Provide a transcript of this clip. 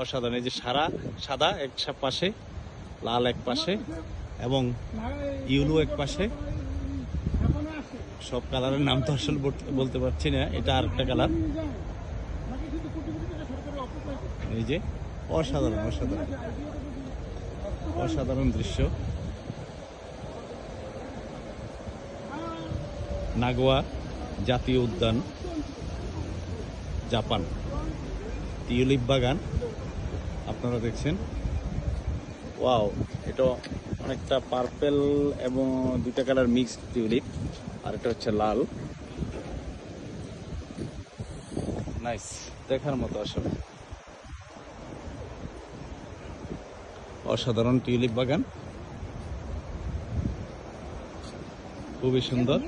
অসাধারণ। এই যে সাদা এক পাশে, লাল এক পাশে এবং ইউলো এক পাশে। সব কালারের নাম তো আসলে বলতে পারছি না। এটা আরেকটা কালার। এই যে অসাধারণ অসাধারণ অসাধারণ দৃশ্য। নাগোয়া জাতীয় উদ্যান, জাপান। টিউলিপ বাগান আপনারা দেখছেন। ওয়াও, এটা অনেকটা পার্পেল এবং দুইটা কালার মিক্সড টিউলিপ, আর এটা হচ্ছে লাল। নাইস, দেখার মতো আসলে। অসাধারণ টিউলিপ বাগান, খুবই সুন্দর।